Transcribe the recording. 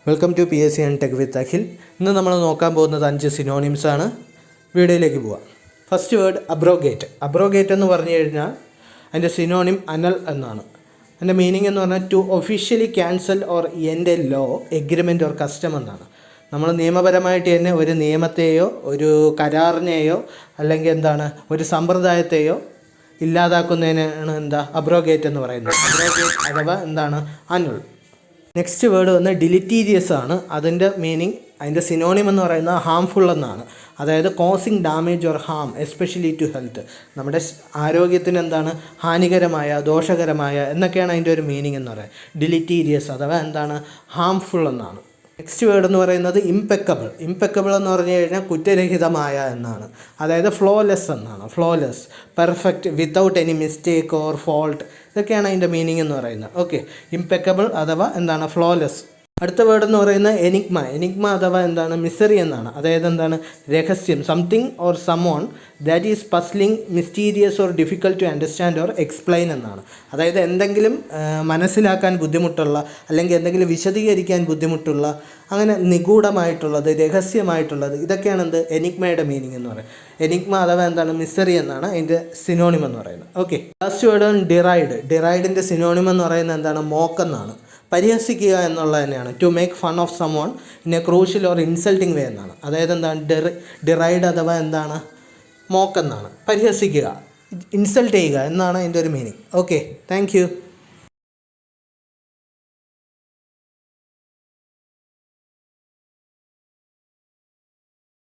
Welcome to PSC and tech with Akhil. ഇന്ന് നമ്മൾ നോക്കാൻ പോകുന്നത് 5 സിനോണിംസ് ആണ്. വീഡിയോയിലേക്ക് പോവാം. First word abrogate. അബ്രോഗേറ്റ് എന്ന് പറഞ്ഞു കഴിഞ്ഞാൽ അതിൻ്റെ സിനോണിം അനൽ എന്നാണ്. അതിൻ്റെ മീനിങ് എന്ന് പറഞ്ഞാൽ to officially cancel or end a law, agreement or custom എന്നാണ്. നമ്മൾ നിയമപരമായിട്ട് തന്നെ ഒരു നിയമത്തെയോ ഒരു കരാറിനെയോ അല്ലെങ്കിൽ ഒരു സമ്പ്രദായത്തെയോ ഇല്ലാതാക്കുന്നതിനാണ് അബ്രോഗേറ്റ് എന്ന് പറയുന്നത്. അബ്രോഗേറ്റ് അഥവാ അനുൾ. നെക്സ്റ്റ് വേർഡ് വന്ന് ഡിലിറ്റീരിയസ് ആണ്. അതിൻ്റെ മീനിങ്, അതിൻ്റെ സിനോണിം എന്ന് പറയുന്നത് ഹാംഫുൾ എന്നാണ്. അതായത് causing damage or harm especially to health. നമ്മുടെ ആരോഗ്യത്തിന് ഹാനികരമായ, ദോഷകരമായ എന്നൊക്കെയാണ് അതിൻ്റെ ഒരു മീനിങ് എന്ന് പറയുന്നത്. ഡിലിറ്റീരിയസ് അഥവാ ഹാംഫുൾ എന്നാണ്. നെക്സ്റ്റ് വേർഡ് എന്ന് പറയുന്നത് ഇംപെക്കബിൾ. ഇംപെക്കബിൾ എന്ന് പറഞ്ഞു കഴിഞ്ഞാൽ കുറ്റരഹിതമായ എന്നാണ്. അതായത് ഫ്ലോലെസ് എന്നാണ്. Flawless, perfect, without any mistake or fault, ഇതൊക്കെയാണ് അതിൻ്റെ മീനിങ് എന്ന് പറയുന്നത്. ഓക്കെ, ഇംപെക്കബിൾ അഥവാ ഫ്ലോലെസ്. അടുത്ത വേർഡ് എന്ന് പറയുന്നത് എനിഗ്മ. എനിഗ്മ അഥവാ മിസ്റ്ററി എന്നാണ്. അതായത് രഹസ്യം, something or someone that is puzzling, mysterious or difficult to understand or explain എന്നാണ്. അതായത് എന്തെങ്കിലും മനസ്സിലാക്കാൻ ബുദ്ധിമുട്ടുള്ള അല്ലെങ്കിൽ എന്തെങ്കിലും വിശദീകരിക്കാൻ ബുദ്ധിമുട്ടുള്ള, അങ്ങനെ നിഗൂഢമായിട്ടുള്ളത്, രഹസ്യമായിട്ടുള്ളത്, ഇതൊക്കെയാണ് എനിഗ്മയുടെ മീനിങ് എന്ന് പറയുന്നത്. എനിഗ്മ അഥവാ മിസ്റ്ററി എന്നാണ് അതിൻ്റെ സിനോണിം എന്ന് പറയുന്നത്. Okay, last word deride. ഡിറൈഡിൻ്റെ സിനോണിം എന്ന് പറയുന്നത് മോക്കെന്നാണ്. പരിഹസിക്കുക എന്നുള്ളത് തന്നെയാണ്. To make fun of someone in a crucial or insulting way എന്നാണ്. അതായത് ഡിറൈഡ് അഥവാ മോക്കെന്നാണ്. പരിഹസിക്കുക, ഇൻസൾട്ട് ചെയ്യുക എന്നാണ് അതിൻ്റെ ഒരു മീനിങ്. Okay, thank you.